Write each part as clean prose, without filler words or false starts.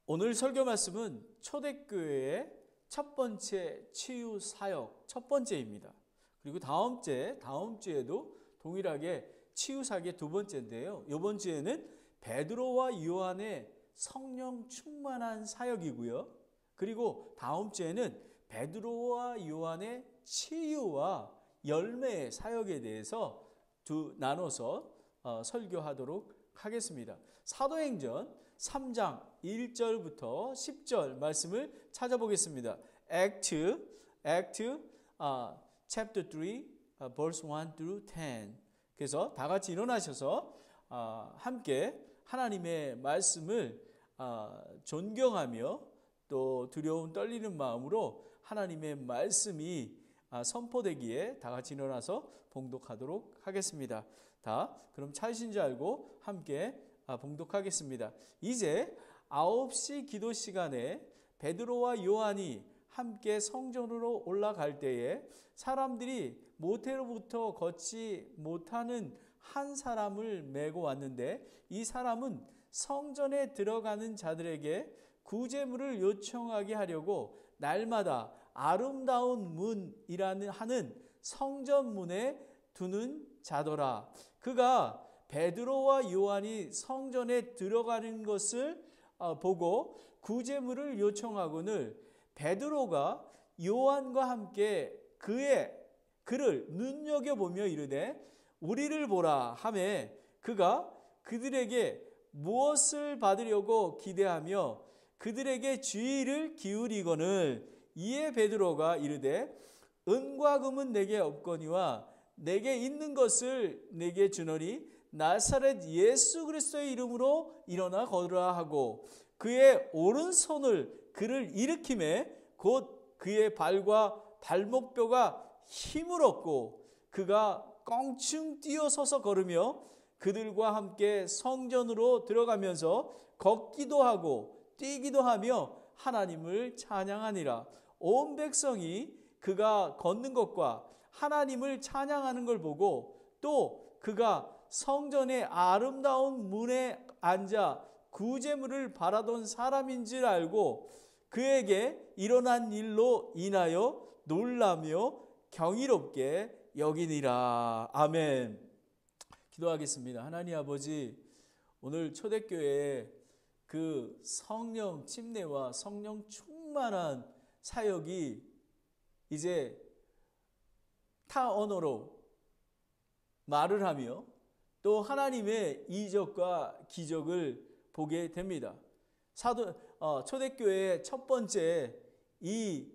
오늘 설교 말씀은 초대교회의 첫 번째 치유 사역 첫 번째입니다. 그리고 다음 주에도 동일하게 치유 사역의 두 번째인데요. 이번 주에는 베드로와 요한의 성령 충만한 사역이고요. 그리고 다음 주에는 베드로와 요한의 치유와 열매의 사역에 대해서 나눠서 설교하도록 하겠습니다. 사도행전 3장 1절부터 10절 말씀을 찾아보겠습니다. chapter 3, verse 1 through 10. 그래서 다 같이 일어나셔서 함께 하나님의 말씀을 존경하며 또 두려움 떨리는 마음으로 하나님의 말씀이 선포되기에 다 같이 일어나서 봉독하도록 하겠습니다. 그럼 찾으신 줄 알고 함께 봉독하겠습니다. 이제 9시 기도 시간에 베드로와 요한이 함께 성전으로 올라갈 때에 사람들이 모태로부터 걷지 못하는 한 사람을 메고 왔는데, 이 사람은 성전에 들어가는 자들에게 구제물을 요청하게 하려고 날마다 아름다운 문이라는 하는 성전문에 두는 자더라. 그가 베드로와 요한이 성전에 들어가는 것을 보고 구제물을 요청하거늘 베드로가 요한과 함께 그를 눈여겨보며 이르되 우리를 보라 하매, 그가 그들에게 무엇을 받으려고 기대하며 그들에게 주의를 기울이거늘 이에 베드로가 이르되 은과 금은 내게 없거니와 내게 있는 것을 내게 주노니 나사렛 예수 그리스도의 이름으로 일어나 걸으라 하고 그의 오른손을 그를 일으키매 곧 그의 발과 발목뼈가 힘을 얻고 그가 껑충 뛰어서서 걸으며 그들과 함께 성전으로 들어가면서 걷기도 하고 뛰기도 하며 하나님을 찬양하니라. 온 백성이 그가 걷는 것과 하나님을 찬양하는 걸 보고 또 그가 성전의 아름다운 문에 앉아 구제물을 바라던 사람인 줄 알고 그에게 일어난 일로 인하여 놀라며 경이롭게 여기니라. 아멘. 기도하겠습니다. 하나님 아버지, 오늘 초대교회에 그 성령 침례와 성령 충만한 사역이 이제 타 언어로 말을 하며 또 하나님의 이적과 기적을 보게 됩니다. 초대교회의 첫 번째 이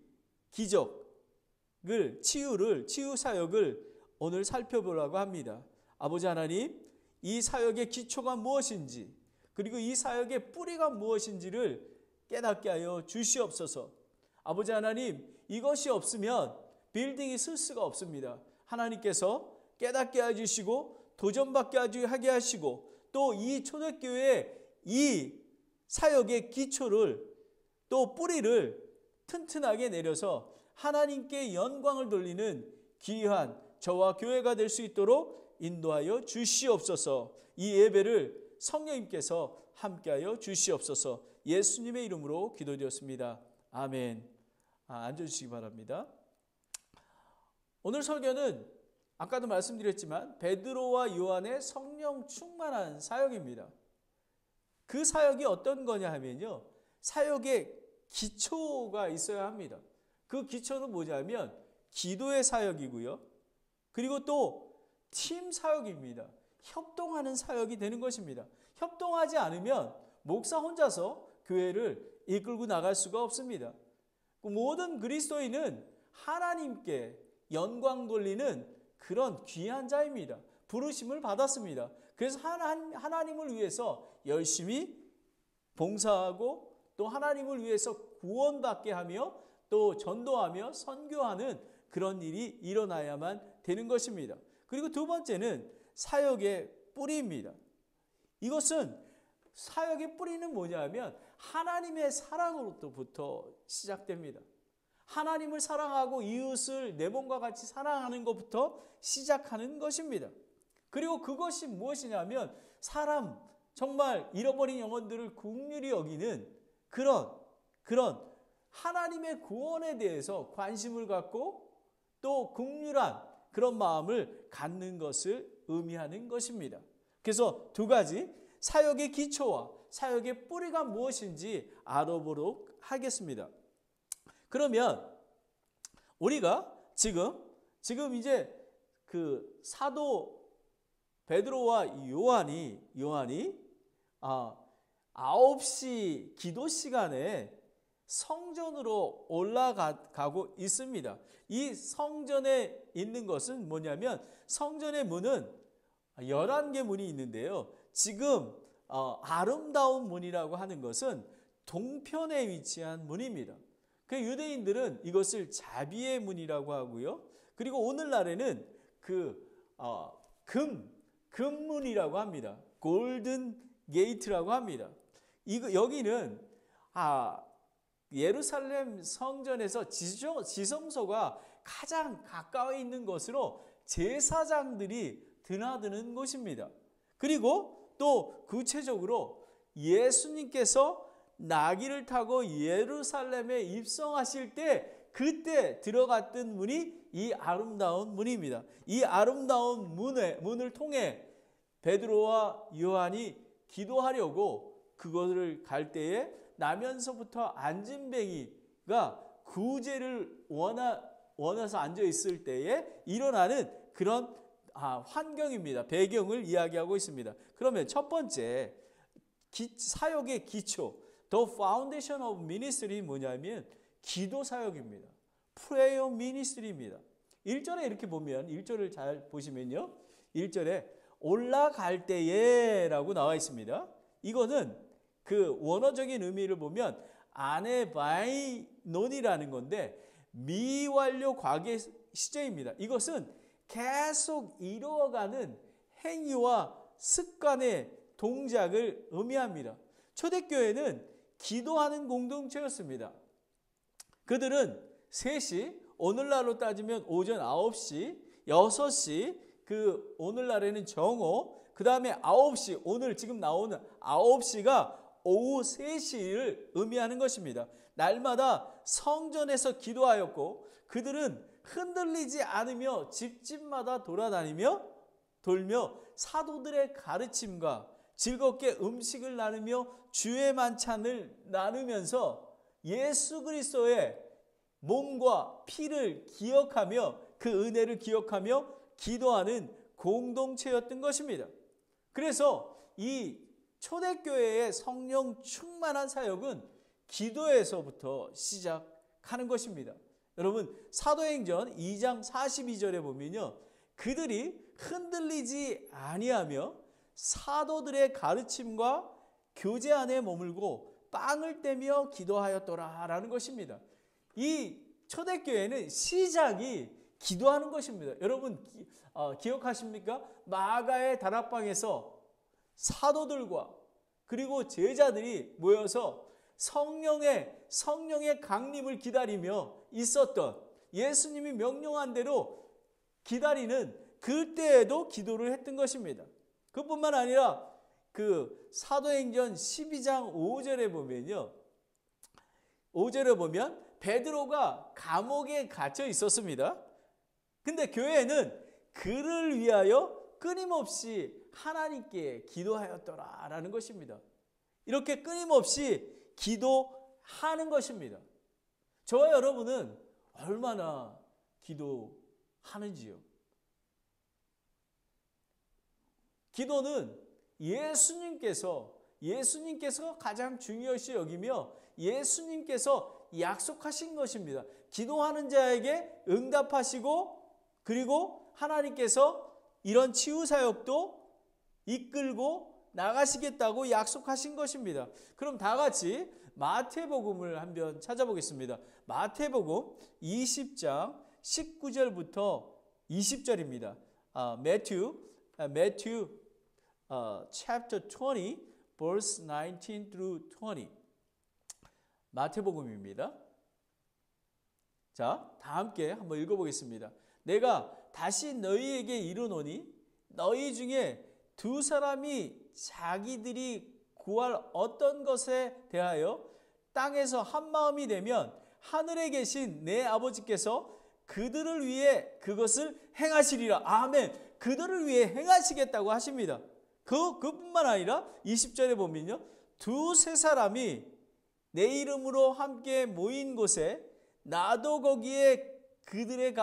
기적을 치유 사역을 오늘 살펴보려고 합니다. 아버지 하나님, 이 사역의 기초가 무엇인지 그리고 이 사역의 뿌리가 무엇인지를 깨닫게 하여 주시옵소서. 아버지 하나님, 이것이 없으면 빌딩이 쓸 수가 없습니다. 하나님께서 깨닫게 해주시고 도전받게 하게 하시고 또 이 초대교회의 이 사역의 기초를 또 뿌리를 튼튼하게 내려서 하나님께 영광을 돌리는 귀한 저와 교회가 될 수 있도록 인도하여 주시옵소서. 이 예배를 성령님께서 함께하여 주시옵소서. 예수님의 이름으로 기도드렸습니다. 아멘. 앉아주시기 바랍니다. 오늘 설교는 아까도 말씀드렸지만 베드로와 요한의 성령 충만한 사역입니다. 그 사역이 어떤 거냐 하면요, 사역의 기초가 있어야 합니다. 그 기초는 뭐냐면 기도의 사역이고요, 그리고 또 팀 사역입니다. 협동하는 사역이 되는 것입니다. 협동하지 않으면 목사 혼자서 교회를 이끌고 나갈 수가 없습니다. 모든 그리스도인은 하나님께 영광 돌리는 그런 귀한 자입니다. 부르심을 받았습니다. 그래서 하나님을 위해서 열심히 봉사하고 또 하나님을 위해서 구원받게 하며 또 전도하며 선교하는 그런 일이 일어나야만 되는 것입니다. 그리고 두 번째는 사역의 뿌리입니다. 이것은 사역의 뿌리는 뭐냐면 하나님의 사랑으로부터 시작됩니다. 하나님을 사랑하고 이웃을 내 몸과 같이 사랑하는 것부터 시작하는 것입니다. 그리고 그것이 무엇이냐면 정말 잃어버린 영혼들을 긍휼히 여기는 그런 하나님의 구원에 대해서 관심을 갖고 또 긍휼한 그런 마음을 갖는 것을 의미하는 것입니다. 그래서 두 가지 사역의 기초와 사역의 뿌리가 무엇인지 알아보도록 하겠습니다. 그러면 우리가 지금 이제 그 사도 베드로와 요한이 9시 기도 시간에 성전으로 올라가고 있습니다. 이 성전에 있는 것은 뭐냐면 성전의 문은 11개 문이 있는데요. 지금 아름다운 문이라고 하는 것은 동편에 위치한 문입니다. 그 유대인들은 이것을 자비의 문이라고 하고요. 그리고 오늘날에는 금문이라고 합니다. 골든 게이트라고 합니다. 여기는 예루살렘 성전에서 지성소가 가장 가까이 있는 것으로 제사장들이 드나드는 곳입니다. 그리고 또 구체적으로 예수님께서 나귀를 타고 예루살렘에 입성하실 때 그때 들어갔던 문이 이 아름다운 문입니다. 이 아름다운 문을 통해 베드로와 요한이 기도하려고 그것을 갈 때에 나면서부터 안진뱅이가 구제를 원해서 앉아 있을 때에 일어나는 그런 환경입니다. 배경을 이야기하고 있습니다. 그러면 첫 번째 사역의 기초, The Foundation of Ministry 뭐냐면 기도 사역입니다. Prayer Ministry입니다. 1절에 이렇게 보면 1절을 잘 보시면요. 1절에 올라갈 때에 라고 나와 있습니다. 이거는 그 원어적인 의미를 보면 아네바이논이라는 건데 미완료 과거 시제입니다. 이것은 계속 이루어가는 행위와 습관의 동작을 의미합니다. 초대교회는 기도하는 공동체였습니다. 그들은 3시, 오늘날로 따지면 오전 9시, 6시, 그 오늘날에는 정오, 그 다음에 9시, 오늘 지금 나오는 9시가 오후 3시를 의미하는 것입니다. 날마다 성전에서 기도하였고 그들은 흔들리지 않으며 집집마다 돌며 사도들의 가르침과 즐겁게 음식을 나누며 주의 만찬을 나누면서 예수 그리스도의 몸과 피를 기억하며 그 은혜를 기억하며 기도하는 공동체였던 것입니다. 그래서 이 초대교회의 성령 충만한 사역은 기도에서부터 시작하는 것입니다. 여러분 사도행전 2장 42절에 보면요. 그들이 흔들리지 아니하며 사도들의 가르침과 교제 안에 머물고 빵을 떼며 기도하였더라라는 것입니다. 이 초대교회는 시작이 기도하는 것입니다. 여러분 기억하십니까? 마가의 다락방에서 사도들과 그리고 제자들이 모여서 성령의 강림을 기다리며 있었던 예수님이 명령한 대로 기다리는 그때에도 기도를 했던 것입니다. 그뿐만 아니라 그 사도행전 12장 5절에 보면요. 5절에 보면 베드로가 감옥에 갇혀 있었습니다. 근데 교회는 그를 위하여 끊임없이 하나님께 기도하였더라라는 것입니다. 이렇게 끊임없이 기도하는 것입니다. 저와 여러분은 얼마나 기도하는지요? 기도는 예수님께서 가장 중요시 여기며 예수님께서 약속하신 것입니다. 기도하는 자에게 응답하시고 그리고 하나님께서 이런 치유 사역도 이끌고 나가시겠다고 약속하신 것입니다. 그럼 다 같이 마태복음을 한번 찾아보겠습니다. 마태복음 20장 19절부터 20절입니다. Matthew chapter 20 verse 19 through 20. 마태복음입니다. 자, 다 함께 한번 읽어보겠습니다. 내가 다시 너희에게 이르노니 너희 중에 두 사람이 자기들이 구할 어떤 것에 대하여 땅에서 한 마음이 되면 하늘에 계신 내 아버지께서 그들을 위해 그것을 행하시리라. 아멘. 그들을 위해 행하시겠다고 하십니다. 그뿐만 아니라 20절에 보면요, 두세 사람이 내 이름으로 함께 모인 곳에 나도 거기에 그들의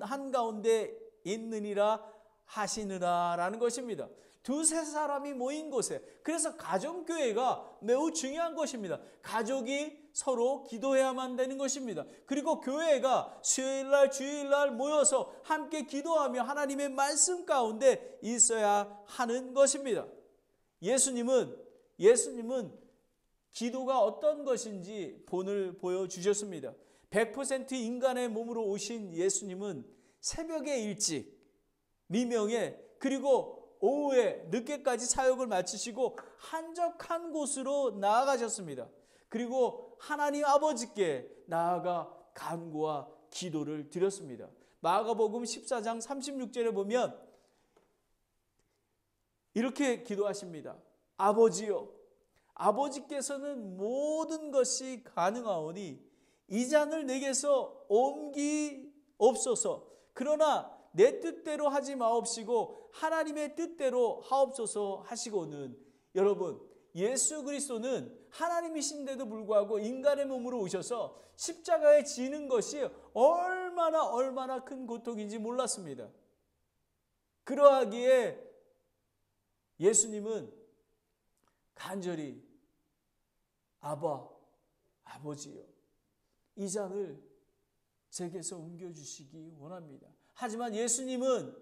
한가운데 있느니라 하시느라 라는 것입니다. 두세 사람이 모인 곳에. 그래서 가정교회가 매우 중요한 것입니다. 가족이 서로 기도해야만 되는 것입니다. 그리고 교회가 수요일날 주일날 모여서 함께 기도하며 하나님의 말씀 가운데 있어야 하는 것입니다. 예수님은 기도가 어떤 것인지 본을 보여주셨습니다. 100% 인간의 몸으로 오신 예수님은 새벽에 일찍, 미명에, 그리고 오후에 늦게까지 사역을 마치시고 한적한 곳으로 나아가셨습니다. 그리고 하나님 아버지께 나아가 간구와 기도를 드렸습니다. 마가복음 14장 36절에 보면 이렇게 기도하십니다. 아버지요, 아버지께서는 모든 것이 가능하오니 이 잔을 내게서 옮기옵소서. 그러나 내 뜻대로 하지 마옵시고 하나님의 뜻대로 하옵소서 하시고는, 여러분, 예수 그리스도는 하나님이신데도 불구하고 인간의 몸으로 오셔서 십자가에 지는 것이 얼마나 큰 고통인지 몰랐습니다. 그러하기에 예수님은 간절히 아버지요, 이 잔을 제게서 옮겨주시기 원합니다. 하지만 예수님은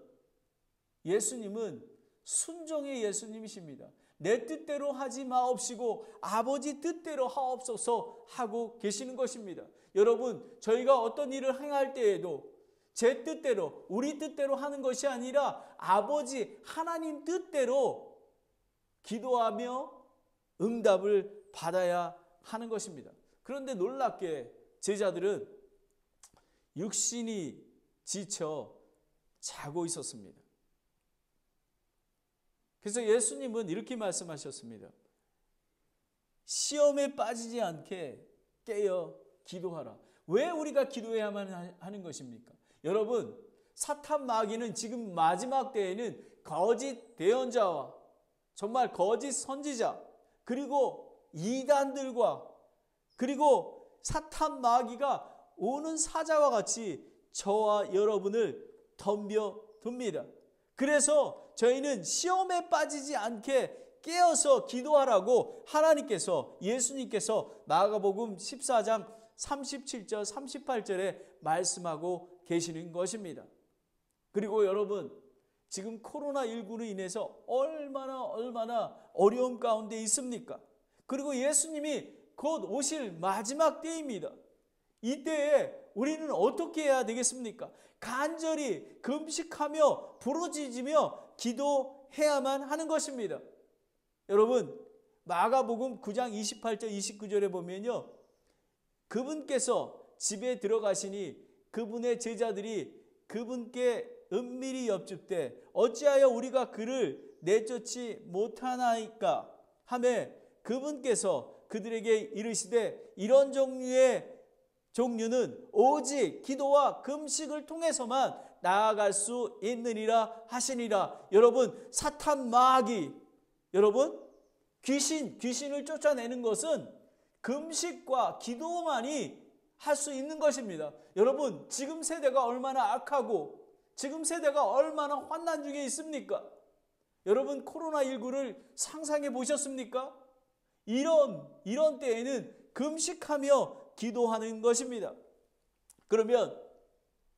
순종의 예수님이십니다. 내 뜻대로 하지 마옵시고 아버지 뜻대로 하옵소서 하고 계시는 것입니다. 여러분, 저희가 어떤 일을 행할 때에도 제 뜻대로, 우리 뜻대로 하는 것이 아니라 아버지 하나님 뜻대로 기도하며 응답을 받아야 하는 것입니다. 그런데 놀랍게 제자들은 육신이 지쳐 자고 있었습니다. 그래서 예수님은 이렇게 말씀하셨습니다. 시험에 빠지지 않게 깨어 기도하라. 왜 우리가 기도해야만 하는 것입니까? 여러분, 사탄 마귀는 지금 마지막 때에는 거짓 대언자와 정말 거짓 선지자, 그리고 이단들과, 그리고 사탄 마귀가 오는 사자와 같이 저와 여러분을 덤벼듭니다. 그래서 저희는 시험에 빠지지 않게 깨어서 기도하라고 하나님께서, 예수님께서 마가복음 14장 37절 38절에 말씀하고 계시는 것입니다. 그리고 여러분, 지금 코로나19로 인해서 얼마나 어려움 가운데 있습니까? 그리고 예수님이 곧 오실 마지막 때입니다. 이때에 우리는 어떻게 해야 되겠습니까? 간절히 금식하며 부르짖으며 기도해야만 하는 것입니다. 여러분, 마가복음 9장 28절 29절에 보면요, 그분께서 집에 들어가시니 그분의 제자들이 그분께 은밀히 엽죽되 어찌하여 우리가 그를 내쫓지 못하나이까 하매 그분께서 그들에게 이르시되 이런 종류는 오직 기도와 금식을 통해서만 나아갈 수 있느니라 하시니라. 여러분, 사탄 마귀, 여러분, 귀신을 쫓아내는 것은 금식과 기도만이 할 수 있는 것입니다. 여러분, 지금 세대가 얼마나 악하고 지금 세대가 얼마나 환난 중에 있습니까? 여러분, 코로나19를 상상해 보셨습니까? 이런 때에는 금식하며 기도하는 것입니다. 그러면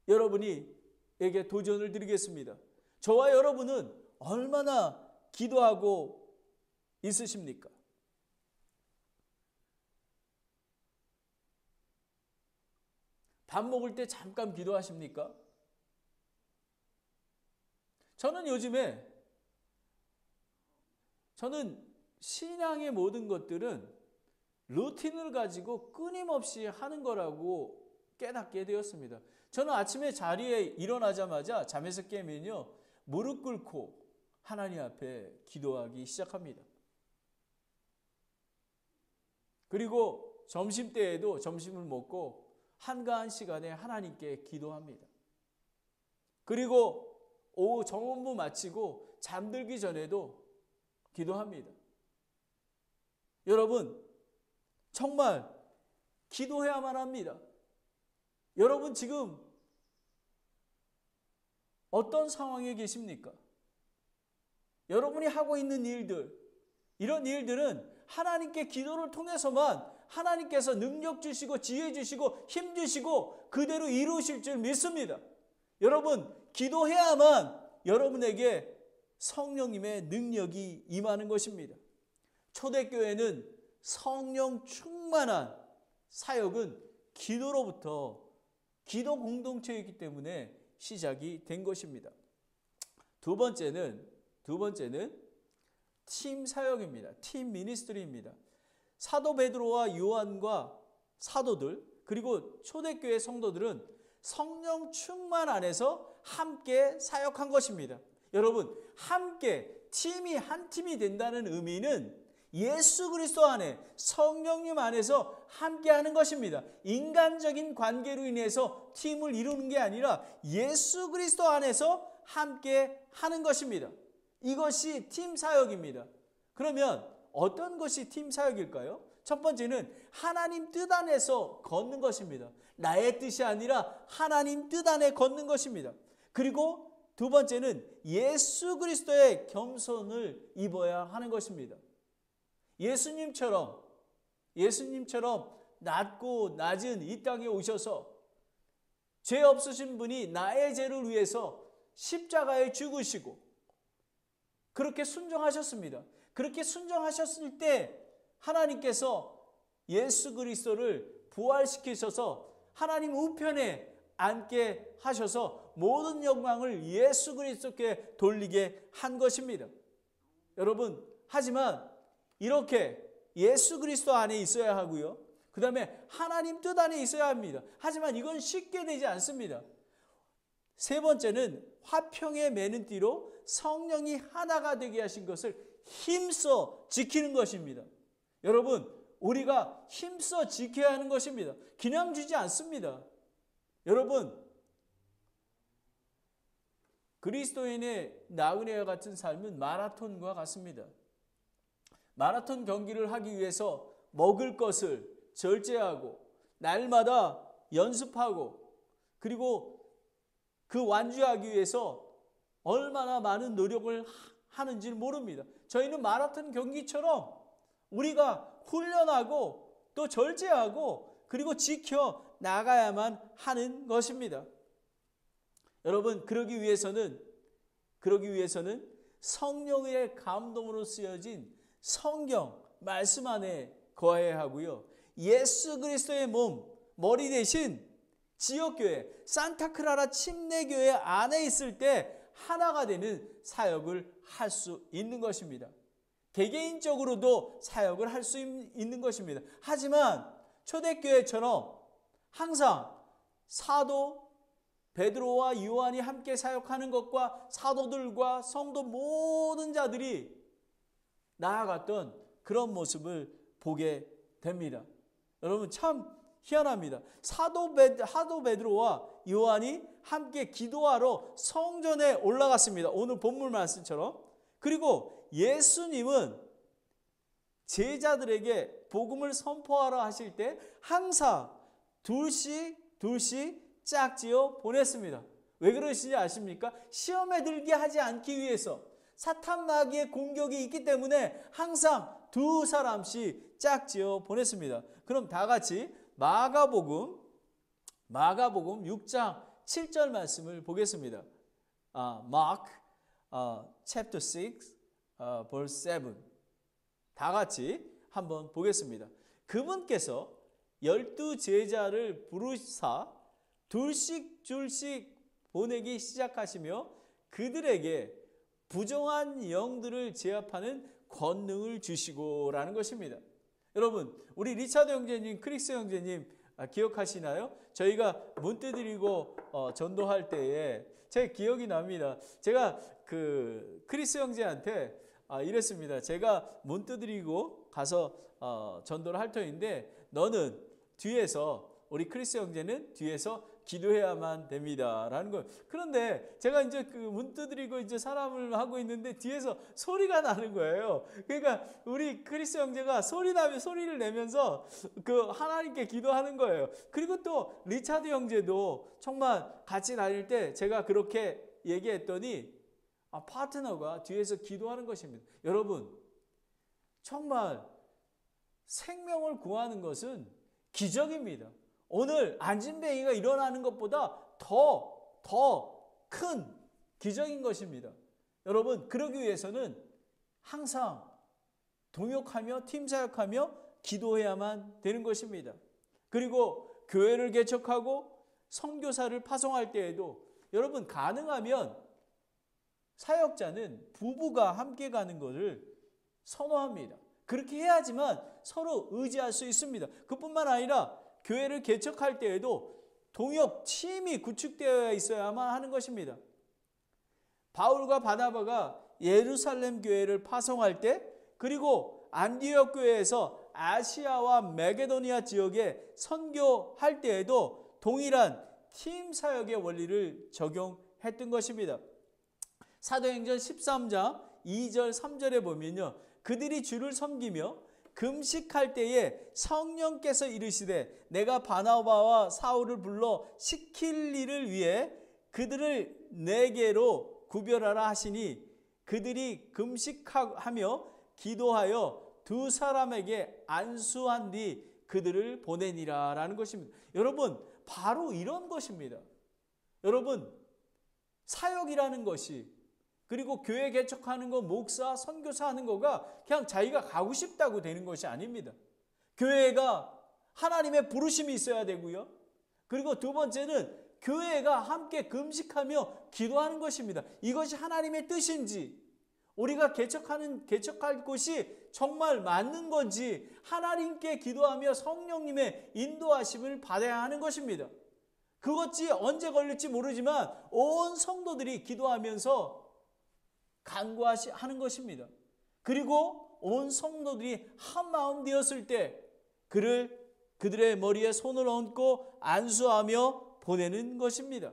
여러분에게 도전을 드리겠습니다. 저와 여러분은 얼마나 기도하고 있으십니까? 밥 먹을 때 잠깐 기도하십니까? 저는 신앙의 모든 것들은 루틴을 가지고 끊임없이 하는 거라고 깨닫게 되었습니다. 저는 아침에 자리에 일어나자마자 잠에서 깨면요, 무릎 꿇고 하나님 앞에 기도하기 시작합니다. 그리고 점심때에도 점심을 먹고 한가한 시간에 하나님께 기도합니다. 그리고 오후 정원부 마치고 잠들기 전에도 기도합니다. 여러분, 정말 기도해야만 합니다. 여러분 지금 어떤 상황에 계십니까? 여러분이 하고 있는 일들, 이런 일들은 하나님께 기도를 통해서만 하나님께서 능력 주시고 지혜 주시고 힘 주시고 그대로 이루실 줄 믿습니다. 여러분, 기도해야만 여러분에게 성령님의 능력이 임하는 것입니다. 초대교회는 성령 충만한 사역은 기도로부터 기도 공동체이기 때문에 시작이 된 것입니다. 두 번째는 팀 사역입니다. 팀 미니스트리입니다. 사도 베드로와 요한과 사도들 그리고 초대교회 성도들은 성령 충만 안에서 함께 사역한 것입니다. 여러분, 함께 팀이 한 팀이 된다는 의미는 예수 그리스도 안에 성령님 안에서 함께하는 것입니다. 인간적인 관계로 인해서 팀을 이루는 게 아니라 예수 그리스도 안에서 함께하는 것입니다. 이것이 팀 사역입니다. 그러면 어떤 것이 팀 사역일까요? 첫 번째는 하나님 뜻 안에서 걷는 것입니다. 나의 뜻이 아니라 하나님 뜻 안에 걷는 것입니다. 그리고 두 번째는 예수 그리스도의 겸손을 입어야 하는 것입니다. 예수님처럼 낮고 낮은 이 땅에 오셔서 죄 없으신 분이 나의 죄를 위해서 십자가에 죽으시고 그렇게 순종하셨습니다. 그렇게 순종하셨을 때 하나님께서 예수 그리스도를 부활시키셔서 하나님 우편에 앉게 하셔서 모든 영광을 예수 그리스도께 돌리게 한 것입니다. 여러분, 하지만 이렇게 예수 그리스도 안에 있어야 하고요. 그 다음에 하나님 뜻 안에 있어야 합니다. 하지만 이건 쉽게 되지 않습니다. 세 번째는 화평에 매는 띠로 성령이 하나가 되게 하신 것을 힘써 지키는 것입니다. 여러분, 우리가 힘써 지켜야 하는 것입니다. 그냥 주지 않습니다. 여러분, 그리스도인의 나그네와 같은 삶은 마라톤과 같습니다. 마라톤 경기를 하기 위해서 먹을 것을 절제하고 날마다 연습하고 그리고 그 완주하기 위해서 얼마나 많은 노력을 하는지 모릅니다. 저희는 마라톤 경기처럼 우리가 훈련하고 또 절제하고 그리고 지켜 나가야만 하는 것입니다. 여러분, 그러기 위해서는 성령의 감동으로 쓰여진 성경 말씀 안에 거해야 하고요. 예수 그리스도의 몸, 머리 대신 지역교회, 산타크라라 침례교회 안에 있을 때 하나가 되는 사역을 할 수 있는 것입니다. 개개인적으로도 사역을 할 수 있는 것입니다. 하지만 초대교회처럼 항상 사도 베드로와 요한이 함께 사역하는 것과 사도들과 성도 모든 자들이 나아갔던 그런 모습을 보게 됩니다. 여러분, 참 희한합니다. 사도 베드로와 요한이 함께 기도하러 성전에 올라갔습니다. 오늘 본문 말씀처럼. 그리고 예수님은 제자들에게 복음을 선포하러 하실 때 항상 둘씩 짝지어 보냈습니다. 왜 그러시는지 아십니까? 시험에 들게 하지 않기 위해서, 사탄 마귀의 공격이 있기 때문에 항상 두 사람씩 짝지어 보냈습니다. 그럼 다 같이 마가복음 6장 7절 말씀을 보겠습니다. Mark chapter 6 verse 7. 다 같이 한번 보겠습니다. 그분께서 12 제자를 부르사 둘씩 보내기 시작하시며 그들에게 부정한 영들을 제압하는 권능을 주시고라는 것입니다. 여러분, 우리 리차드 형제님, 크리스 형제님 기억하시나요? 저희가 문때 드리고 전도할 때에 제 기억이 납니다. 제가 그 크리스 형제한테 이랬습니다. 제가 문때 드리고 가서 전도를 할 터인데 너는 뒤에서 우리 크리스 형제는 뒤에서 기도해야만 됩니다라는 거예요. 그런데 제가 이제 그 문 두드리고 이제 사람을 하고 있는데 뒤에서 소리가 나는 거예요. 그러니까 우리 크리스 형제가 소리를 내면서 그 하나님께 기도하는 거예요. 그리고 또 리차드 형제도 정말 같이 다닐 때 제가 그렇게 얘기했더니 파트너가 뒤에서 기도하는 것입니다. 여러분, 정말 생명을 구하는 것은 기적입니다. 오늘 안진뱅이가 일어나는 것보다 더 큰 기적인 것입니다. 여러분, 그러기 위해서는 항상 동역하며 팀사역하며 기도해야만 되는 것입니다. 그리고 교회를 개척하고 선교사를 파송할 때에도 여러분, 가능하면 사역자는 부부가 함께 가는 것을 선호합니다. 그렇게 해야지만 서로 의지할 수 있습니다. 그뿐만 아니라 교회를 개척할 때에도 동역 팀이 구축되어 있어야만 하는 것입니다. 바울과 바나바가 예루살렘 교회를 파송할 때, 그리고 안디옥 교회에서 아시아와 마게도니아 지역에 선교할 때에도 동일한 팀 사역의 원리를 적용했던 것입니다. 사도행전 13장 2절 3절에 보면요, 그들이 주를 섬기며 금식할 때에 성령께서 이르시되 내가 바나바와 사울을 불러 시킬 일을 위해 그들을 내게로 구별하라 하시니 그들이 금식하며 기도하여 두 사람에게 안수한 뒤 그들을 보내니라 라는 것입니다. 여러분, 바로 이런 것입니다. 여러분, 사역이라는 것이, 그리고 교회 개척하는 거, 목사, 선교사 하는 거가 그냥 자기가 가고 싶다고 되는 것이 아닙니다. 교회가 하나님의 부르심이 있어야 되고요. 그리고 두 번째는 교회가 함께 금식하며 기도하는 것입니다. 이것이 하나님의 뜻인지, 우리가 개척할 곳이 정말 맞는 건지 하나님께 기도하며 성령님의 인도하심을 받아야 하는 것입니다. 그것이 언제 걸릴지 모르지만 온 성도들이 기도하면서 간구하는 것입니다. 그리고 온 성도들이 한 마음 되었을 때 그들의 머리에 손을 얹고 안수하며 보내는 것입니다.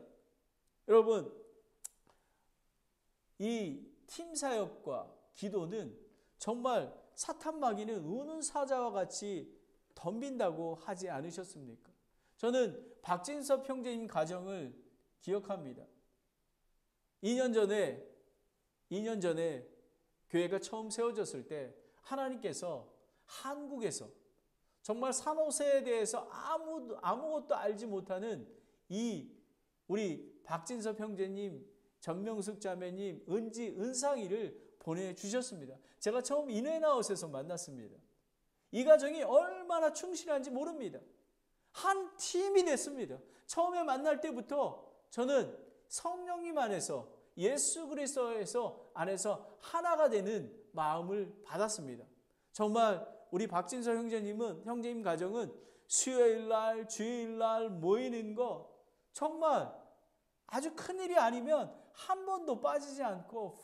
여러분, 이 팀사역과 기도는 정말 사탄 마귀는 우는 사자와 같이 덤빈다고 하지 않으셨습니까? 저는 박진섭 형제님 가정을 기억합니다. 2년 전에 교회가 처음 세워졌을 때 하나님께서 한국에서 정말 산호세에 대해서 아무것도 알지 못하는 우리 박진섭 형제님, 전명숙 자매님, 은상이를 보내주셨습니다. 제가 처음 인앤아웃에서 만났습니다. 이 가정이 얼마나 충실한지 모릅니다. 한 팀이 됐습니다. 처음에 만날 때부터 저는 성령님 안에서, 예수 그리스도에서 안에서 하나가 되는 마음을 받았습니다. 정말 우리 박진서 형제님 가정은 수요일날, 주일날 모이는 거 정말 아주 큰일이 아니면 한 번도 빠지지 않고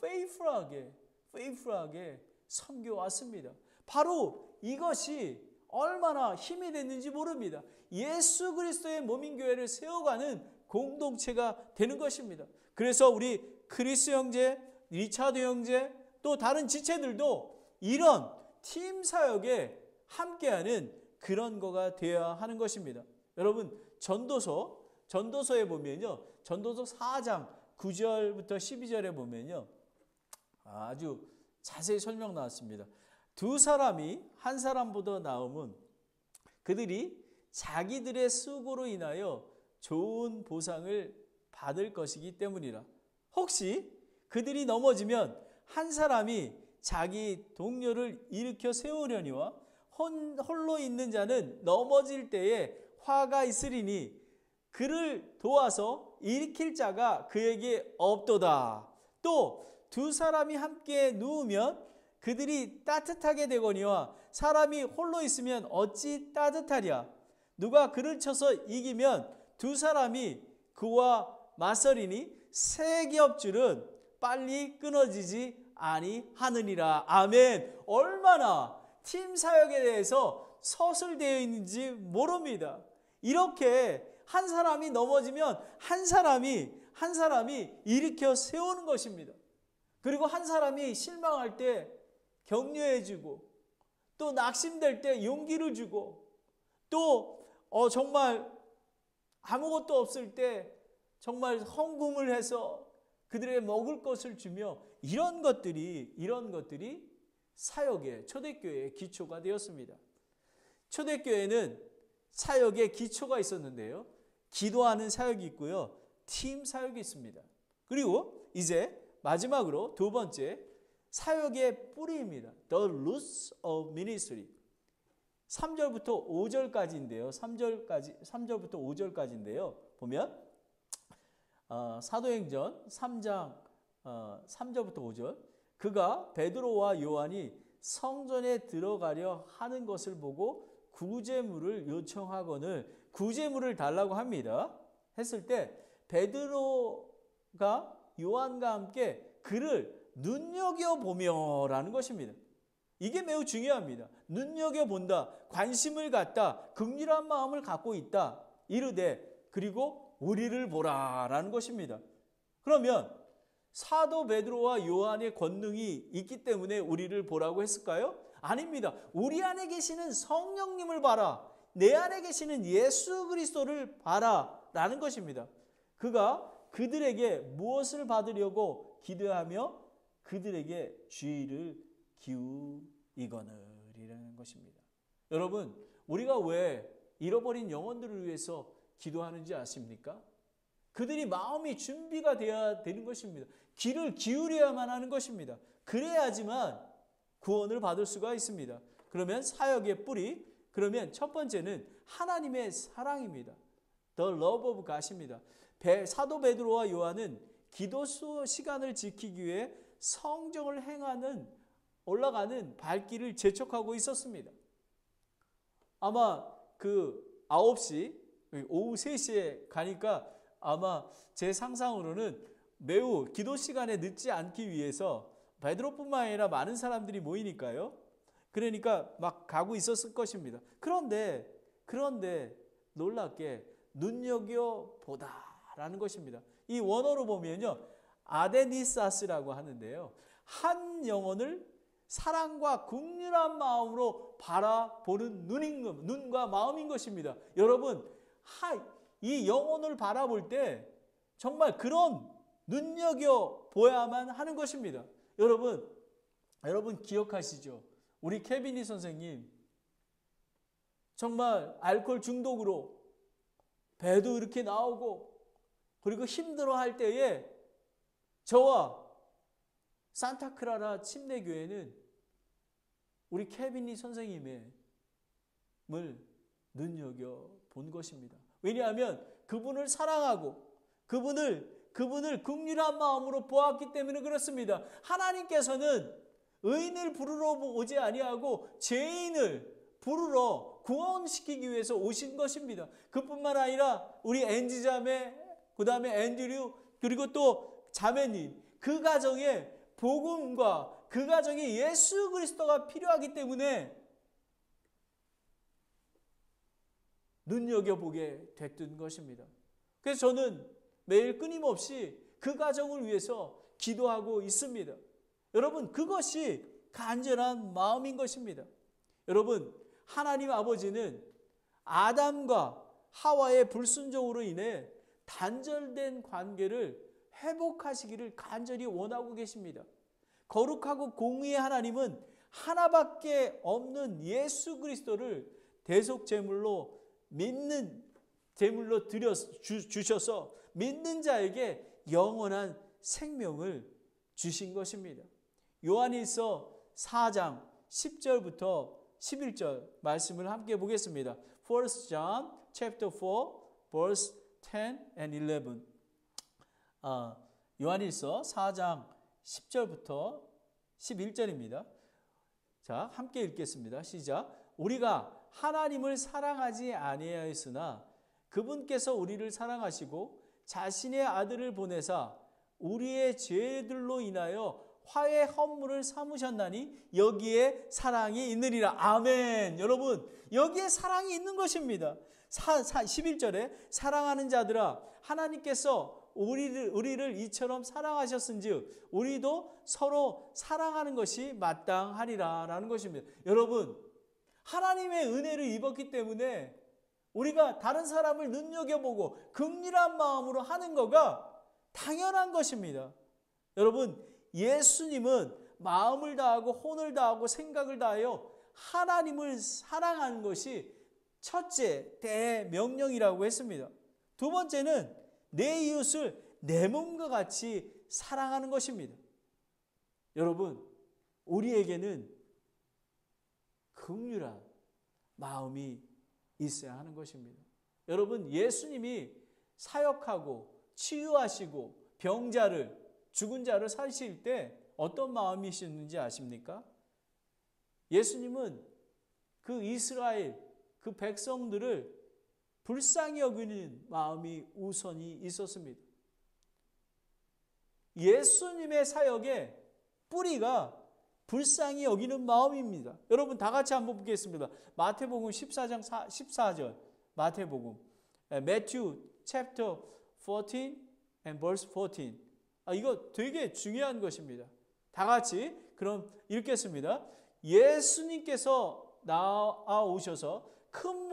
페이풀하게 섬겨왔습니다. 바로 이것이 얼마나 힘이 됐는지 모릅니다. 예수 그리스도의 몸인 교회를 세워가는 공동체가 되는 것입니다. 그래서 우리 크리스 형제, 리차드 형제, 또 다른 지체들도 이런 팀 사역에 함께하는 그런 거가 되어야 하는 것입니다. 여러분, 전도서에 보면요, 전도서 4장 9절부터 12절에 보면요, 아주 자세히 설명 나왔습니다. 두 사람이 한 사람보다 나음은 그들이 자기들의 수고로 인하여 좋은 보상을 받을 것이기 때문이라. 혹시 그들이 넘어지면 한 사람이 자기 동료를 일으켜 세우려니와 홀로 있는 자는 넘어질 때에 화가 있으리니 그를 도와서 일으킬 자가 그에게 없도다. 또 두 사람이 함께 누우면 그들이 따뜻하게 되거니와 사람이 홀로 있으면 어찌 따뜻하랴. 누가 그를 쳐서 이기면 두 사람이 그와 맞서리니 세 겹줄은 빨리 끊어지지 아니하느니라. 아멘. 얼마나 팀 사역에 대해서 서술되어 있는지 모릅니다. 이렇게 한 사람이 넘어지면 한 사람이 일으켜 세우는 것입니다. 그리고 한 사람이 실망할 때 격려해 주고, 또 낙심될 때 용기를 주고, 또 정말 아무것도 없을 때 정말 헌금을 해서 그들에게 먹을 것을 주며, 이런 것들이 사역의, 초대교회의 기초가 되었습니다. 초대교회는 사역의 기초가 있었는데요, 기도하는 사역이 있고요, 팀 사역이 있습니다. 그리고 이제 마지막으로 두 번째, 사역의 뿌리입니다. The roots of ministry. 3절부터 5절까지인데요. 3절부터 5절까지인데요. 보면 사도행전 3장 3절부터 5절. 그가 베드로와 요한이 성전에 들어가려 하는 것을 보고 구제물을 요청하거늘 구제물을 달라고 합니다. 했을 때 베드로가 요한과 함께 그를 눈여겨보며라는 것입니다. 이게 매우 중요합니다. 눈여겨본다, 관심을 갖다, 긍휼한 마음을 갖고 있다, 이르되 그리고 우리를 보라라는 것입니다. 그러면 사도 베드로와 요한의 권능이 있기 때문에 우리를 보라고 했을까요? 아닙니다. 우리 안에 계시는 성령님을 봐라, 내 안에 계시는 예수 그리스도를 봐라 라는 것입니다. 그가 그들에게 무엇을 받으려고 기도하며 그들에게 주의를 기울이거늘이라는 것입니다. 여러분, 우리가 왜 잃어버린 영혼들을 위해서 기도하는지 아십니까? 그들이 마음이 준비가 되어야 되는 것입니다. 귀를 기울여야만 하는 것입니다. 그래야지만 구원을 받을 수가 있습니다. 그러면 사역의 뿌리, 그러면 첫 번째는 하나님의 사랑입니다. The love of God입니다. 사도 베드로와 요한은 기도 시간을 지키기 위해 성정을 올라가는 발길을 재촉하고 있었습니다. 아마 그 9시, 오후 3시에 가니까 아마 제 상상으로는 매우 기도 시간에 늦지 않기 위해서 베드로뿐만 아니라 많은 사람들이 모이니까요. 그러니까 막 가고 있었을 것입니다. 그런데 놀랍게 눈여겨보다라는 것입니다. 이 원어로 보면요, 아데니사스라고 하는데요, 한 영혼을 사랑과 긍휼한 마음으로 바라보는 눈과 마음인 것입니다. 여러분, 이 영혼을 바라볼 때 정말 그런 눈여겨보야만 하는 것입니다. 여러분 기억하시죠? 우리 케비니 선생님 정말 알코올 중독으로 배도 이렇게 나오고, 그리고 힘들어할 때에 저와 산타크라라 침례교회는 우리 케비니 선생님을 눈여겨본 것입니다. 왜냐하면 그분을 사랑하고 그분을 긍휼한 마음으로 보았기 때문에 그렇습니다. 하나님께서는 의인을 부르러 오지 아니하고 죄인을 부르러 구원시키기 위해서 오신 것입니다. 그뿐만 아니라 우리 앤지 자매, 그 다음에 앤드류, 그리고 또 자매님, 그 가정에 복음과 그 가정에 예수 그리스도가 필요하기 때문에 눈여겨보게 됐던 것입니다. 그래서 저는 매일 끊임없이 그 가정을 위해서 기도하고 있습니다. 여러분, 그것이 간절한 마음인 것입니다. 여러분, 하나님 아버지는 아담과 하와의 불순종으로 인해 단절된 관계를 회복하시기를 간절히 원하고 계십니다. 거룩하고 공의의 하나님은 하나밖에 없는 예수 그리스도를 대속 제물로 주셔서 믿는 자에게 영원한 생명을 주신 것입니다. 요한일서 4장 10절부터 11절 말씀을 함께 보겠습니다. 1 John chapter 4 verse 10 and 11. 요한일서 4장 10절부터 11절입니다. 자, 함께 읽겠습니다. 시작. 우리가 하나님을 사랑하지 아니하였으나 그분께서 우리를 사랑하시고 자신의 아들을 보내사 우리의 죄들로 인하여 화해 헌물을 삼으셨나니 여기에 사랑이 있느니라. 아멘. 여러분, 여기에 사랑이 있는 것입니다. 11절에 사랑하는 자들아, 하나님께서 우리를 이처럼 사랑하셨은즉 우리도 서로 사랑하는 것이 마땅하리라 라는 것입니다. 여러분, 하나님의 은혜를 입었기 때문에 우리가 다른 사람을 눈여겨보고 긍휼한 마음으로 하는 거가 당연한 것입니다. 여러분, 예수님은 마음을 다하고 혼을 다하고 생각을 다하여 하나님을 사랑하는 것이 첫째 대명령이라고 했습니다. 두 번째는 내 이웃을 내 몸과 같이 사랑하는 것입니다. 여러분, 우리에게는 긍휼한 마음이 있어야 하는 것입니다. 여러분, 예수님이 사역하고 치유하시고 병자를, 죽은 자를 사실 때 어떤 마음이셨는지 아십니까? 예수님은 그 이스라엘, 그 백성들을 불쌍히 여기는 마음이 우선이 있었습니다. 예수님의 사역의 뿌리가 불쌍히 여기는 마음입니다. 여러분, 다 같이 한번 보겠습니다. 마태복음 14장 14절. 마태복음 Matthew chapter 14 and verse 14. 이거 되게 중요한 것입니다. 다 같이 그럼 읽겠습니다. 예수님께서 나아오셔서 큰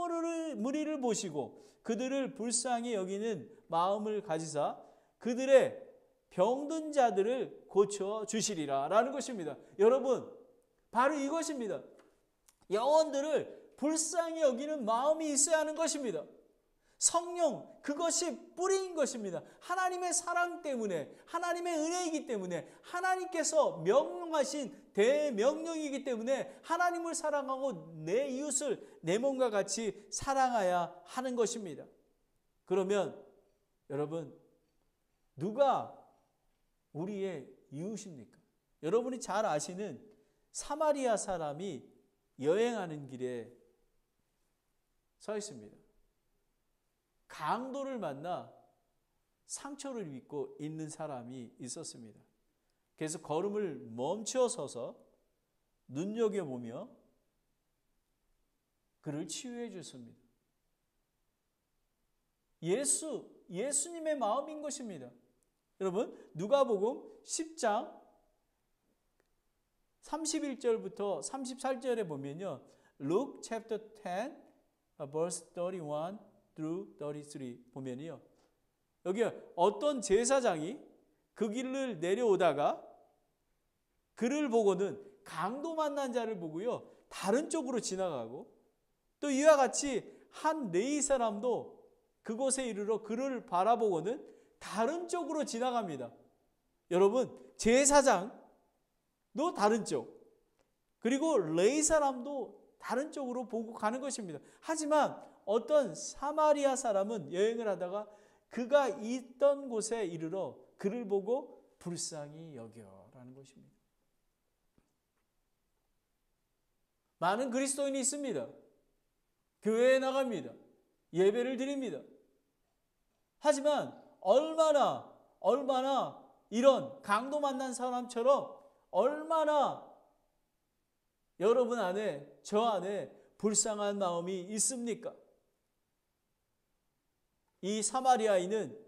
무리를 보시고 그들을 불쌍히 여기는 마음을 가지사 그들의 병든 자들을 고쳐 주시리라 라는 것입니다. 여러분, 바로 이것입니다. 영혼들을 불쌍히 여기는 마음이 있어야 하는 것입니다. 성령, 그것이 뿌리인 것입니다. 하나님의 사랑 때문에, 하나님의 은혜이기 때문에, 하나님께서 명령하신 대명령이기 때문에 하나님을 사랑하고 내 이웃을 내 몸과 같이 사랑해야 하는 것입니다. 그러면 여러분, 누가 우리의 이웃입니까? 여러분이 잘 아시는 사마리아 사람이 여행하는 길에 서 있습니다. 강도를 만나 상처를 입고 있는 사람이 있었습니다. 그래서 걸음을 멈춰 서서 눈여겨보며 그를 치유해 줬습니다. 예수님의 마음인 것입니다. 여러분, 누가복음 10장 31절부터 34절에 보면요, Luke chapter 10 verse 31 through 33 보면요, 여기 어떤 제사장이 그 길을 내려오다가 그를 보고는 강도 만난 자를 보고요, 다른 쪽으로 지나가고, 또 이와 같이 한 레위 사람도 그곳에 이르러 그를 바라보고는 다른 쪽으로 지나갑니다. 여러분, 제사장도 다른 쪽, 그리고 레위 사람도 다른 쪽으로 보고 가는 것입니다. 하지만 어떤 사마리아 사람은 여행을 하다가 그가 있던 곳에 이르러 그를 보고 불쌍히 여겨라는 것입니다. 많은 그리스도인이 있습니다. 교회에 나갑니다. 예배를 드립니다. 하지만 얼마나 이런 강도 만난 사람처럼 얼마나 여러분 안에, 저 안에 불쌍한 마음이 있습니까? 이 사마리아인은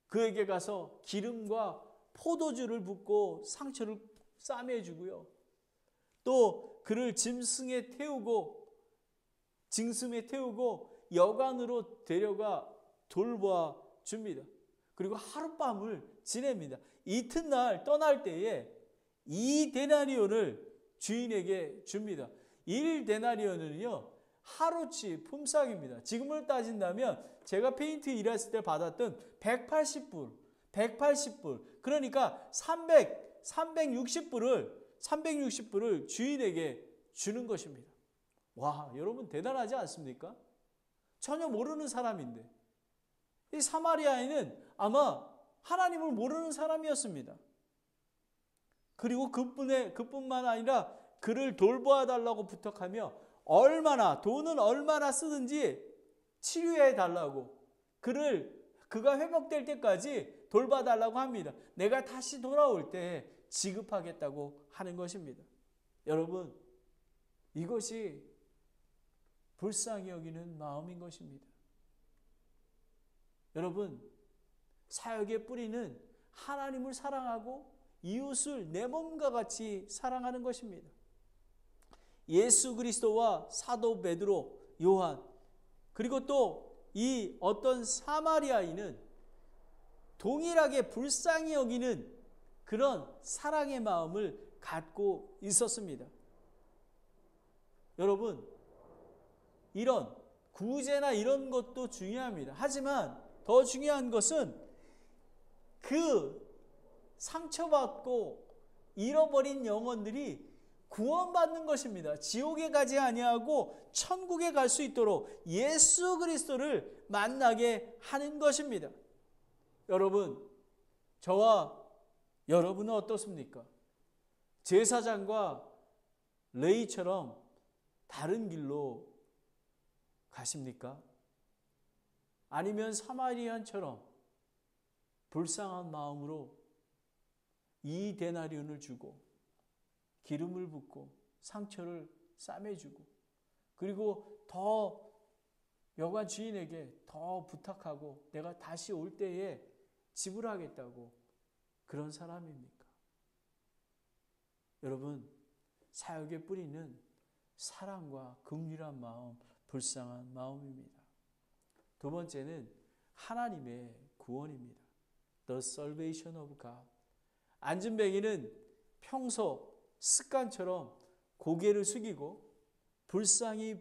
그에게 가서 기름과 포도주를 붓고 상처를 싸매주고요, 또 그를 짐승에 태우고 여관으로 데려가 돌보아 줍니다. 그리고 하룻밤을 지냅니다. 이튿날 떠날 때에 2데나리온을 주인에게 줍니다. 1데나리온은요 하루치 품삯입니다. 지금으로 따진다면 제가 페인트 일했을 때 받았던 180불, 그러니까 360불을 주인에게 주는 것입니다. 와, 여러분 대단하지 않습니까? 전혀 모르는 사람인데, 이 사마리아인은 아마 하나님을 모르는 사람이었습니다. 그리고 그뿐만 아니라 그를 돌보아 달라고 부탁하며 돈은 얼마나 쓰든지 치료해 달라고, 그가 회복될 때까지 돌봐 달라고 합니다. 내가 다시 돌아올 때 지급하겠다고 하는 것입니다. 여러분, 이것이 불쌍히 여기는 마음인 것입니다. 여러분, 사역의 뿌리는 하나님을 사랑하고 이웃을 내 몸과 같이 사랑하는 것입니다. 예수 그리스도와 사도 베드로, 요한, 그리고 또 이 어떤 사마리아인은 동일하게 불쌍히 여기는 그런 사랑의 마음을 갖고 있었습니다. 여러분, 이런 구제나 이런 것도 중요합니다. 하지만 더 중요한 것은 그 상처받고 잃어버린 영혼들이 구원받는 것입니다. 지옥에 가지 아니하고 천국에 갈 수 있도록 예수 그리스도를 만나게 하는 것입니다. 여러분, 저와 여러분은 어떻습니까? 제사장과 레위처럼 다른 길로 가십니까? 아니면 사마리아인처럼 불쌍한 마음으로 이 데나리온을 주고 기름을 붓고 상처를 싸매주고 그리고 더 여관 주인에게 더 부탁하고 내가 다시 올 때에 지불하겠다고 그런 사람입니까? 여러분, 사역의 뿌리는 사랑과 긍휼한 마음, 불쌍한 마음입니다. 두 번째는 하나님의 구원입니다. The salvation of God. 안진뱅이는 평소 습관처럼 고개를 숙이고 불쌍히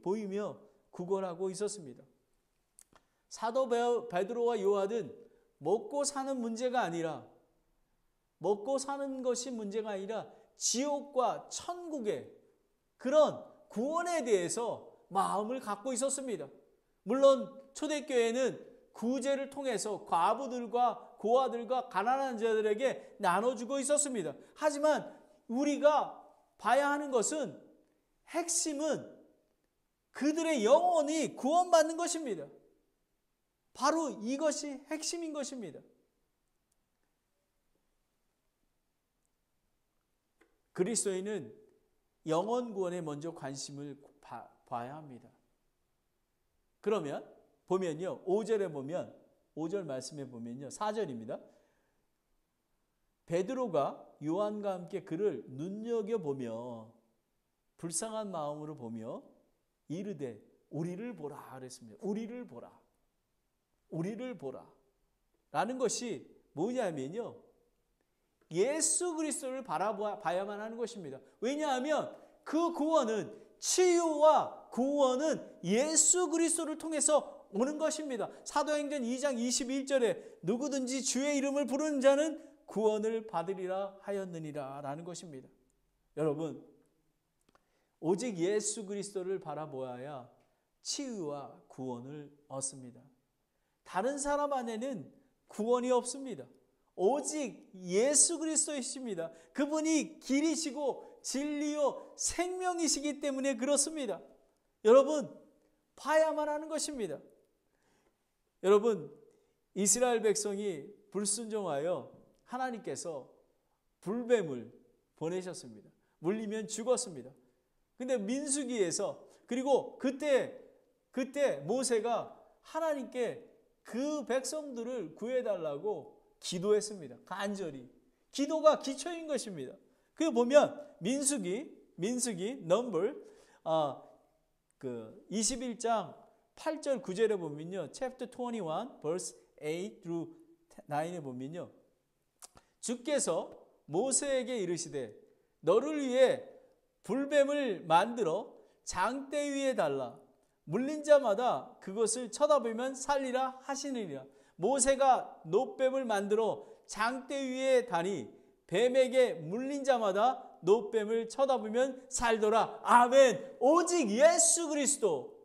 보이며 구걸하고 있었습니다. 사도 베드로와 요한은 먹고 사는 문제가 아니라 먹고 사는 것이 문제가 아니라 지옥과 천국의 그런 구원에 대해서 마음을 갖고 있었습니다. 물론 초대교회는 구제를 통해서 과부들과 고아들과 가난한 자들에게 나눠주고 있었습니다. 하지만 우리가 봐야 하는 것은 핵심은 그들의 영혼이 구원받는 것입니다. 바로 이것이 핵심인 것입니다. 그리스도인은 영혼 구원에 먼저 관심을 봐야 합니다. 그러면 보면요, 5절에 보면 5절 말씀에 보면요, 4절입니다. 베드로가 요한과 함께 그를 눈여겨보며 불쌍한 마음으로 보며 이르되 우리를 보라 그랬습니다. 우리를 보라. 우리를 보라. 라는 것이 뭐냐면요, 예수 그리스도를 바라봐야만 하는 것입니다. 왜냐하면 그 구원은, 치유와 구원은 예수 그리스도를 통해서 오는 것입니다. 사도행전 2장 21절에 누구든지 주의 이름을 부르는 자는 구원을 받으리라 하였느니라 라는 것입니다. 여러분, 오직 예수 그리스도를 바라보아야 치유와 구원을 얻습니다. 다른 사람 안에는 구원이 없습니다. 오직 예수 그리스도이십니다. 그분이 길이시고 진리요 생명이시기 때문에 그렇습니다. 여러분, 봐야만 하는 것입니다. 여러분, 이스라엘 백성이 불순종하여 하나님께서 불뱀을 보내셨습니다. 물리면 죽었습니다. 근데 민수기에서, 그리고 그때 모세가 하나님께 그 백성들을 구해달라고 기도했습니다. 간절히. 기도가 기초인 것입니다. 그 보면 민수기 넘버 21장 8절 9절에 보면요, chapter 21 verse 8 through 9에 보면요, 주께서 모세에게 이르시되 너를 위해 불뱀을 만들어 장대 위에 달라 물린 자마다 그것을 쳐다보면 살리라 하시느니라. 모세가 놋뱀을 만들어 장대 위에 다니 뱀에게 물린 자마다 놋뱀을 쳐다보면 살더라. 아멘. 오직 예수 그리스도,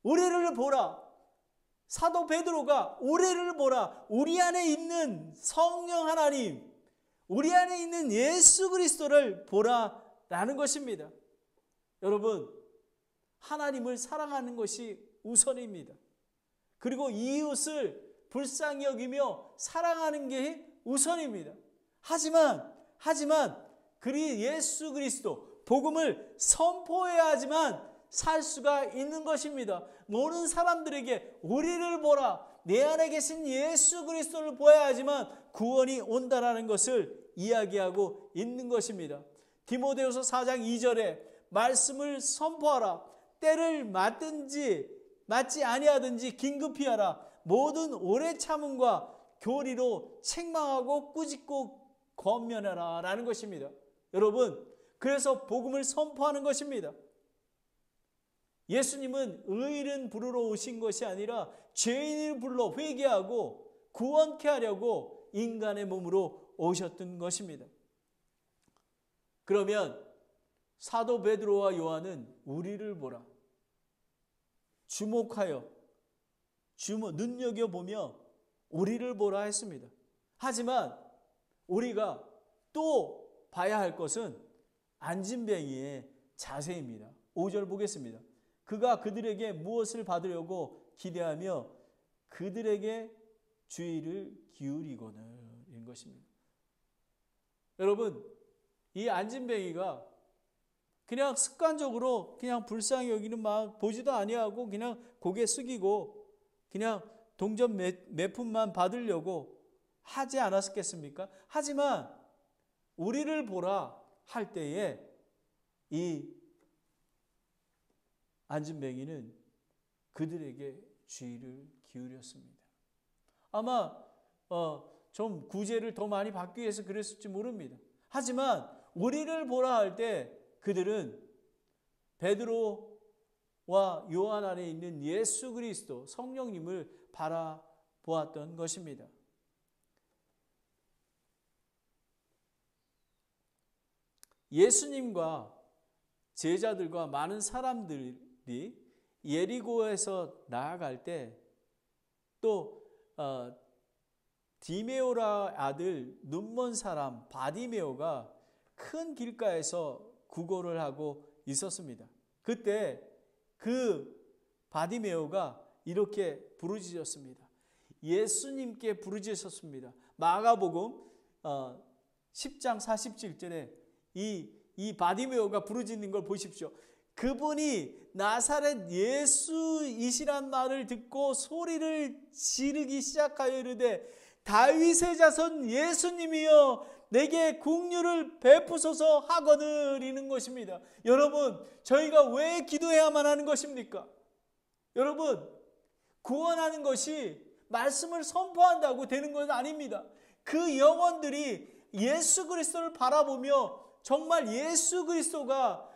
우리를 보라. 사도 베드로가 우리를 보라. 우리 안에 있는 성령 하나님, 우리 안에 있는 예수 그리스도를 보라라는 것입니다. 여러분, 하나님을 사랑하는 것이 우선입니다. 그리고 이웃을 불쌍히 여기며 사랑하는 게 우선입니다. 하지만 그리 예수 그리스도 복음을 선포해야지만 살 수가 있는 것입니다. 모르는 사람들에게 우리를 보라, 내 안에 계신 예수 그리스도를 보아야지만 구원이 온다라는 것을 이야기하고 있는 것입니다. 디모데후서 4장 2절에 말씀을 선포하라. 때를 맞지 아니하든지 긴급히 하라. 모든 오래 참음과 교리로 책망하고 꾸짖고 권면하라 라는 것입니다. 여러분, 그래서 복음을 선포하는 것입니다. 예수님은 의인을 부르러 오신 것이 아니라 죄인을 불러 회개하고 구원케 하려고 인간의 몸으로 오셨던 것입니다. 그러면 사도 베드로와 요한은 우리를 보라, 주목하여 눈여겨보며 우리를 보라 했습니다. 하지만 우리가 또 봐야 할 것은 안진뱅이의 자세입니다. 5절 보겠습니다. 그가 그들에게 무엇을 받으려고 기대하며 그들에게 주의를 기울이거늘 이런 것입니다. 여러분, 이 안진뱅이가 그냥 습관적으로 그냥 불쌍히 여기는 마음 보지도 아니하고 그냥 고개 숙이고 그냥 동전 몇 푼만 받으려고 하지 않았겠습니까? 하지만 우리를 보라 할 때에 이 안진뱅이는 그들에게 주의를 기울였습니다. 아마 좀 구제를 더 많이 받기 위해서 그랬을지 모릅니다. 하지만 우리를 보라 할 때 그들은 베드로와 요한 안에 있는 예수 그리스도 성령님을 바라보았던 것입니다. 예수님과 제자들과 많은 사람들이 예리고에서 나아갈 때 또 디메오라 아들 눈먼 사람 바디메오가 큰 길가에서 구걸을 하고 있었습니다. 그때 그 바디메오가 이렇게 부르짖었습니다. 예수님께 부르짖었습니다. 마가복음 10장 47절에 이 바디메오가 부르짖는 걸 보십시오. 그분이 나사렛 예수이시란 말을 듣고 소리를 지르기 시작하여 이르되 다윗의 자손 예수님이여 내게 긍휼을 베푸소서 하거늘 이는 것입니다. 여러분, 저희가 왜 기도해야만 하는 것입니까? 여러분, 구원하는 것이 말씀을 선포한다고 되는 것은 아닙니다. 그 영혼들이 예수 그리스도를 바라보며 정말 예수 그리스도가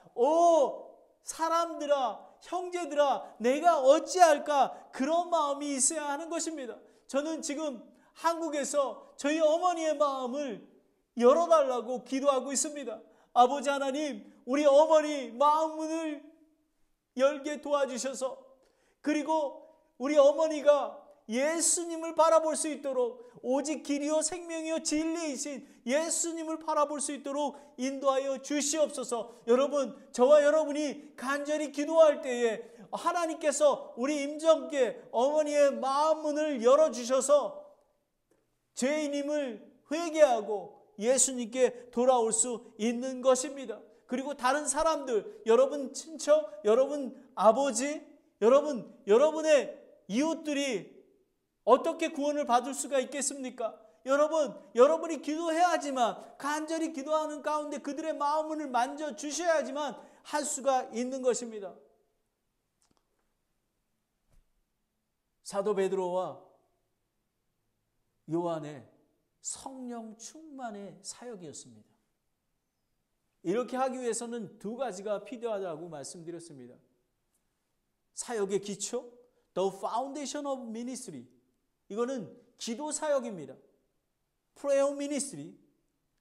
사람들아, 형제들아, 내가 어찌할까 그런 마음이 있어야 하는 것입니다. 저는 지금 한국에서 저희 어머니의 마음을 열어달라고 기도하고 있습니다. 아버지 하나님, 우리 어머니 마음문을 열게 도와주셔서 그리고 우리 어머니가 예수님을 바라볼 수 있도록 오직 길이요 생명이요 진리이신 예수님을 바라볼 수 있도록 인도하여 주시옵소서. 여러분, 저와 여러분이 간절히 기도할 때에 하나님께서 우리 임정께 어머니의 마음문을 열어주셔서 죄인임을 회개하고 예수님께 돌아올 수 있는 것입니다. 그리고 다른 사람들, 여러분 친척, 여러분 아버지, 여러분의 이웃들이 어떻게 구원을 받을 수가 있겠습니까? 여러분이 기도해야지만, 간절히 기도하는 가운데 그들의 마음을 만져주셔야지만 할 수가 있는 것입니다. 사도 베드로와 요한의 성령 충만의 사역이었습니다. 이렇게 하기 위해서는 두 가지가 필요하다고 말씀드렸습니다. 사역의 기초, The Foundation of Ministry. 이거는 기도 사역입니다. Prayer Ministry.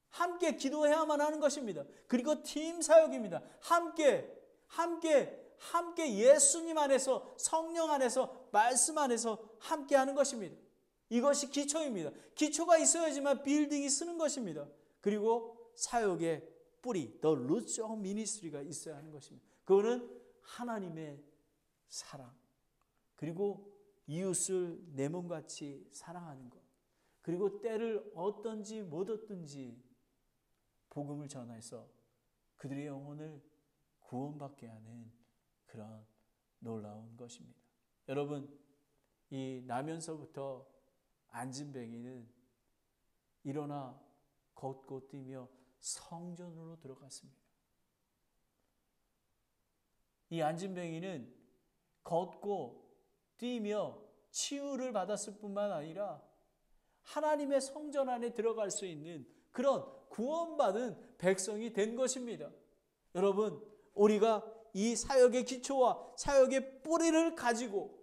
함께 기도해야만 하는 것입니다. 그리고 팀 사역입니다. 함께 예수님 안에서, 성령 안에서, 말씀 안에서 함께 하는 것입니다. 이것이 기초입니다. 기초가 있어야지만 빌딩이 쓰는 것입니다. 그리고 사역의 뿌리, The Roots of Ministry가 있어야 하는 것입니다. 그거는 하나님의 사랑, 그리고 이웃을 내 몸같이 사랑하는 것. 그리고 때를 얻든지 못 얻든지 복음을 전해서 그들의 영혼을 구원받게 하는 그런 놀라운 것입니다. 여러분, 이 나면서부터 안진뱅이는 일어나 걷고 뛰며 성전으로 들어갔습니다. 이 안진뱅이는 걷고 뛰며 치유를 받았을 뿐만 아니라 하나님의 성전 안에 들어갈 수 있는 그런 구원받은 백성이 된 것입니다. 여러분, 우리가 이 사역의 기초와 사역의 뿌리를 가지고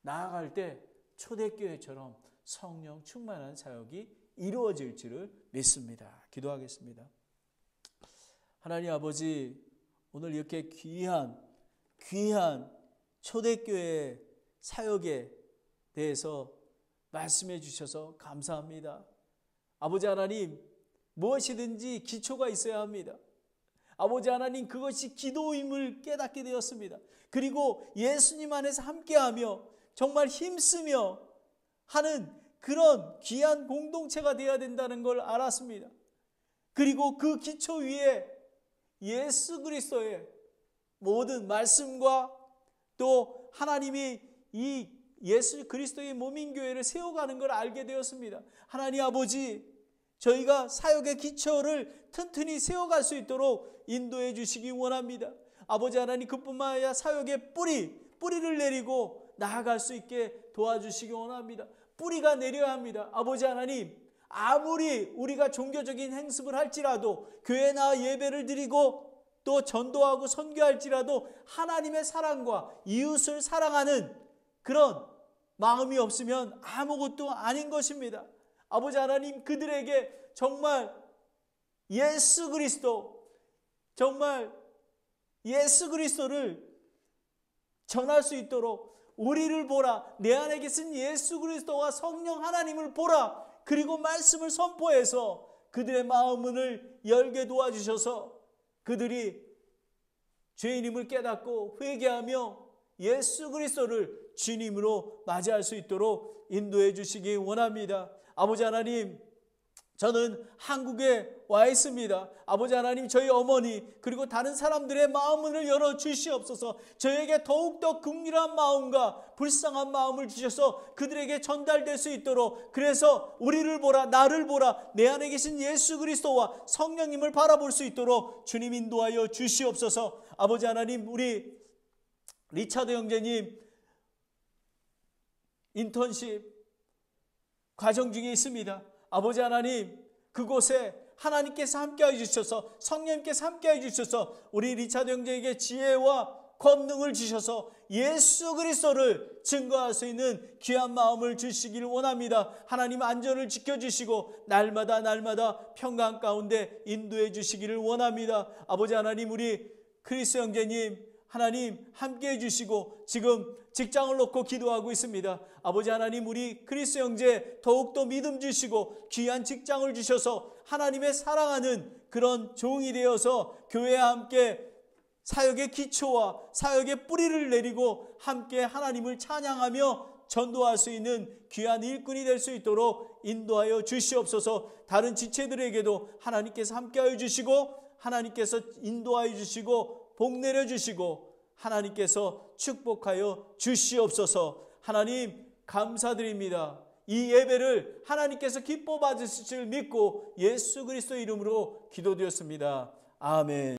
나아갈 때 초대교회처럼 성령 충만한 사역이 이루어질 줄을 믿습니다. 기도하겠습니다. 하나님 아버지, 오늘 이렇게 귀한 초대교회 사역에 대해서 말씀해 주셔서 감사합니다. 아버지 하나님, 무엇이든지 기초가 있어야 합니다. 아버지 하나님, 그것이 기도임을 깨닫게 되었습니다. 그리고 예수님 안에서 함께하며 정말 힘쓰며 하는 그런 귀한 공동체가 되어야 된다는 걸 알았습니다. 그리고 그 기초 위에 예수 그리스도의 모든 말씀과 또 하나님이 이 예수 그리스도의 몸인 교회를 세워가는 걸 알게 되었습니다. 하나님 아버지, 저희가 사역의 기초를 튼튼히 세워갈 수 있도록 인도해 주시기 원합니다. 아버지 하나님, 그뿐만 아니라 사역의 뿌리를 내리고 나아갈 수 있게 도와주시기 원합니다. 뿌리가 내려야 합니다. 아버지 하나님, 아무리 우리가 종교적인 행습을 할지라도, 교회 나와 예배를 드리고 또 전도하고 선교할지라도 하나님의 사랑과 이웃을 사랑하는 그런 마음이 없으면 아무것도 아닌 것입니다. 아버지 하나님, 그들에게 정말 예수 그리스도를 전할 수 있도록 우리를 보라, 내 안에 계신 예수 그리스도와 성령 하나님을 보라, 그리고 말씀을 선포해서 그들의 마음을 열게 도와주셔서 그들이 죄인임을 깨닫고 회개하며 예수 그리스도를 주님으로 맞이할 수 있도록 인도해 주시기 원합니다. 아버지 하나님, 저는 한국에 와 있습니다. 아버지 하나님, 저희 어머니 그리고 다른 사람들의 마음을 열어 주시옵소서. 저에게 더욱더 긍휼한 마음과 불쌍한 마음을 주셔서 그들에게 전달될 수 있도록, 그래서 우리를 보라, 나를 보라, 내 안에 계신 예수 그리스도와 성령님을 바라볼 수 있도록 주님 인도하여 주시옵소서. 아버지 하나님, 우리 리차드 형제님 인턴십 과정 중에 있습니다. 아버지 하나님, 그곳에 하나님께서 함께해 주셔서, 성령님께서 함께해 주셔서 우리 리차드 형제에게 지혜와 권능을 주셔서 예수 그리스도를 증거할 수 있는 귀한 마음을 주시기를 원합니다. 하나님, 안전을 지켜주시고 날마다 평강 가운데 인도해 주시기를 원합니다. 아버지 하나님, 우리 크리스 형제님 하나님 함께해 주시고 지금 직장을 놓고 기도하고 있습니다. 아버지 하나님, 우리 크리스 형제 더욱더 믿음 주시고 귀한 직장을 주셔서 하나님의 사랑하는 그런 종이 되어서 교회와 함께 사역의 기초와 사역의 뿌리를 내리고 함께 하나님을 찬양하며 전도할 수 있는 귀한 일꾼이 될 수 있도록 인도하여 주시옵소서. 다른 지체들에게도 하나님께서 함께하여 주시고 하나님께서 인도하여 주시고 복 내려주시고 하나님께서 축복하여 주시옵소서. 하나님 감사드립니다. 이 예배를 하나님께서 기뻐 받으실 줄 믿고 예수 그리스도 이름으로 기도드렸습니다. 아멘.